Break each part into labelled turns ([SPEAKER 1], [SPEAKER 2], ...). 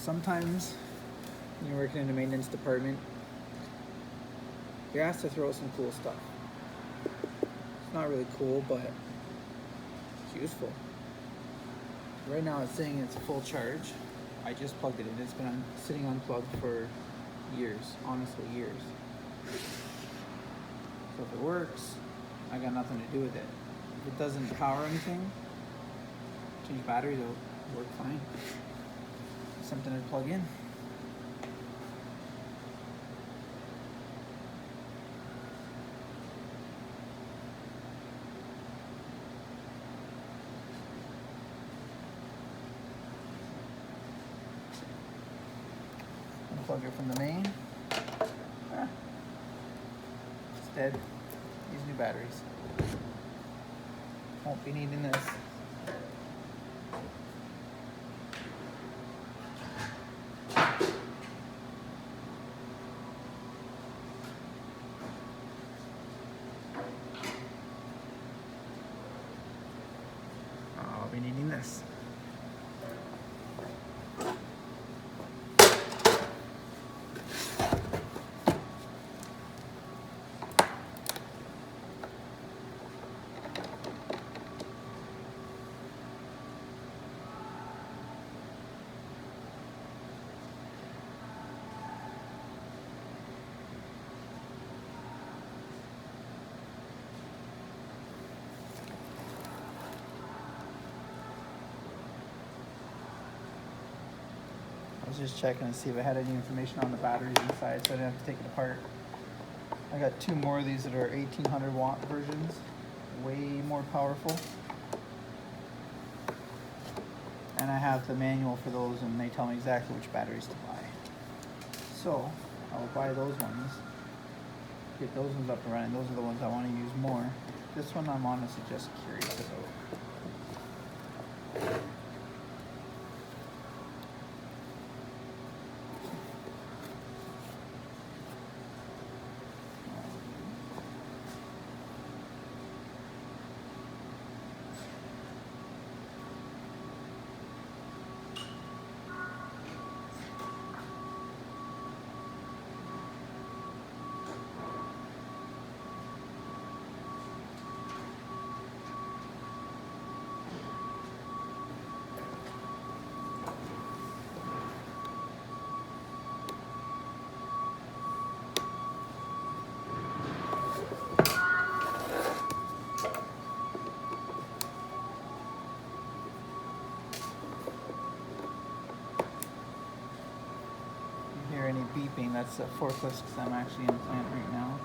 [SPEAKER 1] sometimes when you're working in the maintenance department, you're asked to throw some cool stuff. It's not really cool, but it's useful. Right now it's saying it's full charge. I just plugged it in. It's been sitting unplugged for years, honestly, years. So if it works, I got nothing to do with it. If it doesn't power anything, change batteries, it'll work fine. Something to plug in. Unplug it from the main. It's dead. These new batteries. Won't be needing this. I'll be needing this. I was just checking to see if I had any information on the batteries inside, so I didn't have to take it apart. I got two more of these that are 1800 watt versions, way more powerful. And I have the manual for those, and they tell me exactly which batteries to buy. So I'll buy those ones, get those ones up and running. Those are the ones I want to use more. This one I'm honestly just curious about. Hear any beeping? That's the forklift because I'm actually in the plant right now.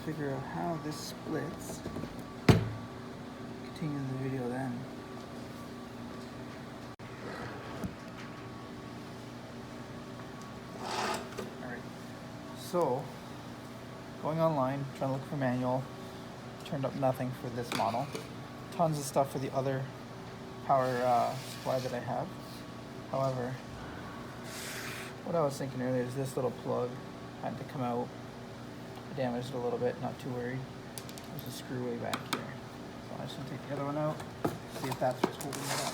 [SPEAKER 1] Figure out how this splits. Continue the video then. So, going online, trying to look for manual, turned up nothing for this model. Tons of stuff for the other power supply that I have. However, what I was thinking earlier is this little plug had to come out. I damaged it a little bit, not too worried. There's a screw way back here. So I'm just gonna take the other one out, see if that's what's holding it up.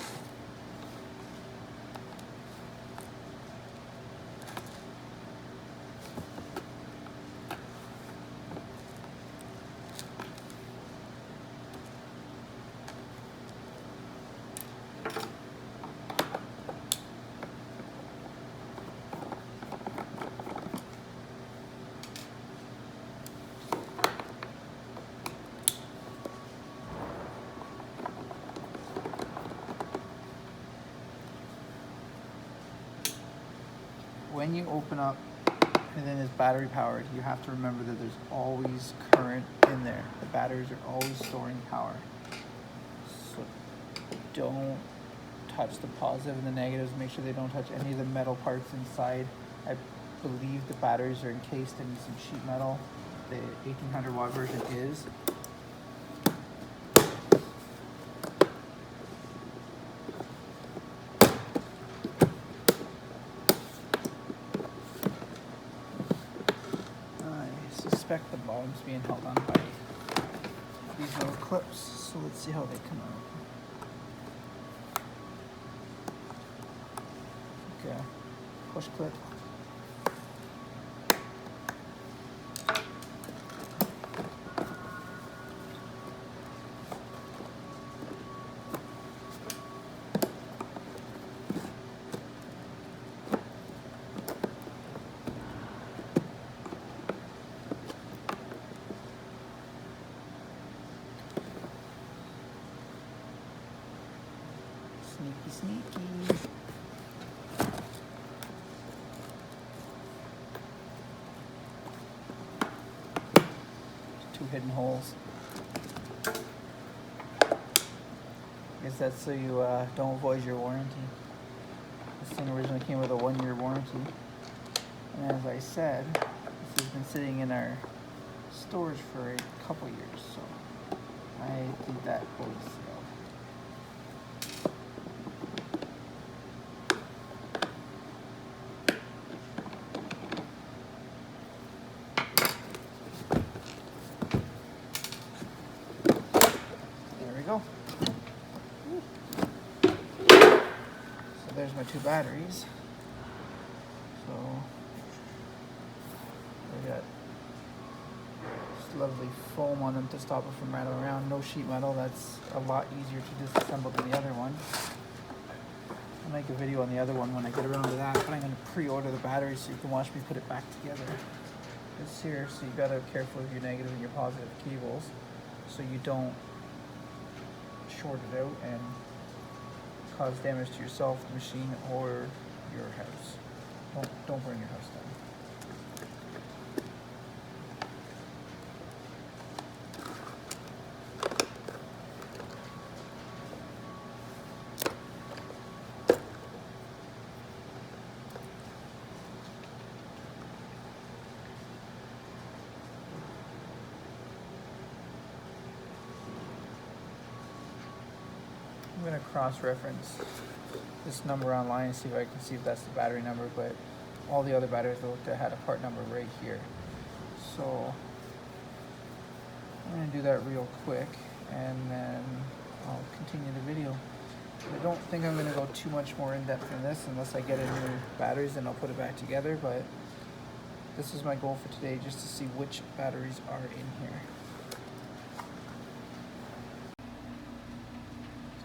[SPEAKER 1] When you open up and then it's battery powered, you have to remember that there's always current in there. The batteries are always storing power. So don't touch the positive and the negatives. Make sure they don't touch any of the metal parts inside. I believe the batteries are encased in some sheet metal. The 1800 watt version is. I suspect the bottom's being held on by these little clips, so let's see how they come out. Okay, push clip. Sneaky. Two hidden holes. I guess that's so you don't void your warranty. This thing originally came with a 1-year warranty. And as I said, this has been sitting in our storage for a couple years, so I think that bodes well. Go. So there's my two batteries. So they got this lovely foam on them to stop it from rattling around. No sheet metal. That's a lot easier to disassemble than the other one. I'll make a video on the other one when I get around to that, but I'm going to pre-order the batteries so you can watch me put it back together. It's here, so you got to be careful of your negative and your positive cables so you don't short it out and cause damage to yourself, the machine, or your house. Don't burn your house down. I'm going to cross-reference this number online and see if I can see if that's the battery number, but all the other batteries I looked at had a part number right here. So I'm going to do that real quick and then I'll continue the video. I don't think I'm going to go too much more in depth in this unless I get a new batteries, and I'll put it back together, but this is my goal for today, just to see which batteries are in here.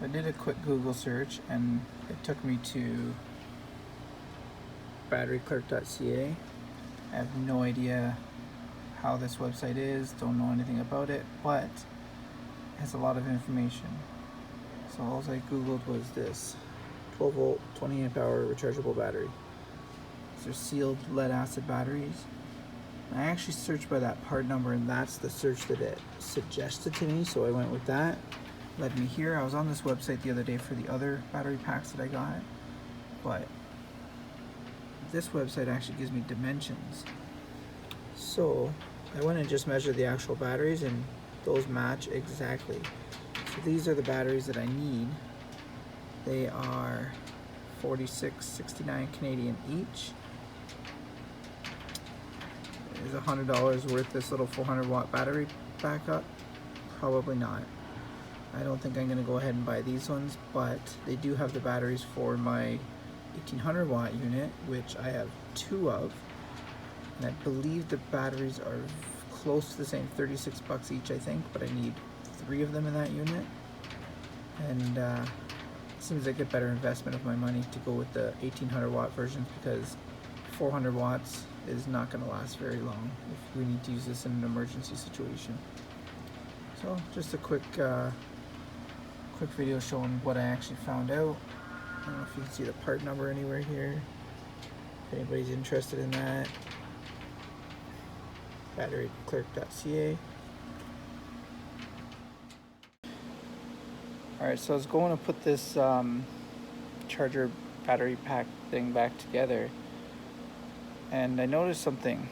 [SPEAKER 1] I did a quick Google search and it took me to batteryclerk.ca. I have no idea how this website is, don't know anything about it, but it has a lot of information. So all I Googled was this 12 volt, 20 amp hour rechargeable battery. These are sealed lead acid batteries. I actually searched by that part number and that's the search that it suggested to me, so I went with that. Led me here. I was on this website the other day for the other battery packs that I got, but this website actually gives me dimensions. So I went and just measured the actual batteries, and those match exactly. So these are the batteries that I need. They are 46.69 Canadian each. Is $100 worth this little 400 watt battery backup? Probably not. I don't think I'm going to go ahead and buy these ones, but they do have the batteries for my 1800 watt unit, which I have 2 of, and I believe the batteries are close to the same, 36 bucks each I think, but I need 3 of them in that unit, and it seems like a better investment of my money to go with the 1800 watt versions, because 400 watts is not going to last very long if we need to use this in an emergency situation. So just a quick video showing what I actually found out. I don't know if you can see the part number anywhere here, if anybody's interested in that. Batteryclerk.ca. Alright, so I was going to put this charger battery pack thing back together, and I noticed something.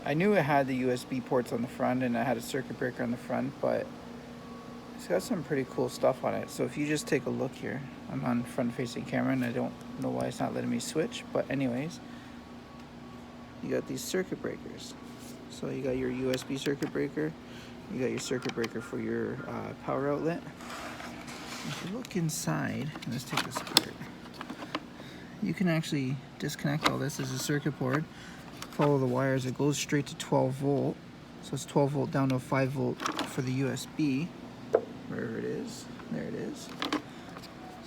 [SPEAKER 1] I knew it had the USB ports on the front and it had a circuit breaker on the front, but it's got some pretty cool stuff on it. So if you just take a look here, I'm on front facing camera and I don't know why it's not letting me switch, but anyways, you got these circuit breakers. So you got your USB circuit breaker, you got your circuit breaker for your power outlet. If you look inside, let's take this apart, you can actually disconnect all this as a circuit board, follow the wires, it goes straight to 12 volt, so it's 12 volt down to a 5 volt for the USB, wherever it is, there it is.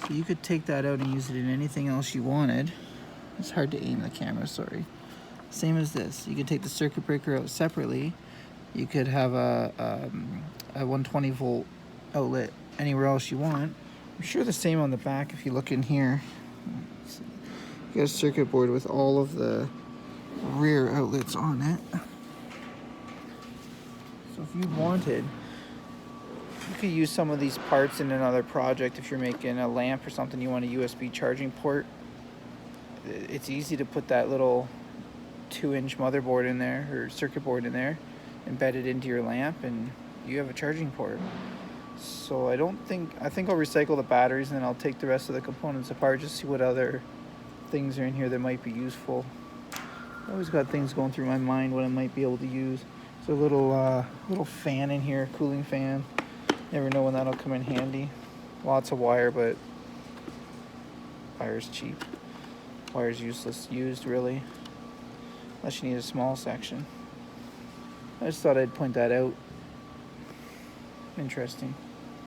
[SPEAKER 1] So you could take that out and use it in anything else you wanted. It's hard to aim the camera, sorry. Same as this, you could take the circuit breaker out separately, you could have a 120 volt outlet anywhere else you want. I'm sure the same on the back if you look in here. You got a circuit board with all of the rear outlets on it. So if you wanted, you could use some of these parts in another project. If you're making a lamp or something, you want a USB charging port. It's easy to put that little 2-inch motherboard in there, or circuit board in there, embed it into your lamp, and you have a charging port. So I think I'll recycle the batteries, and then I'll take the rest of the components apart, just see what other things are in here that might be useful. I always got things going through my mind what I might be able to use. There's a little fan in here, cooling fan. Never know when that'll come in handy. Lots of wire, but wire's cheap. Wire's used really, unless you need a small section. I just thought I'd point that out. Interesting.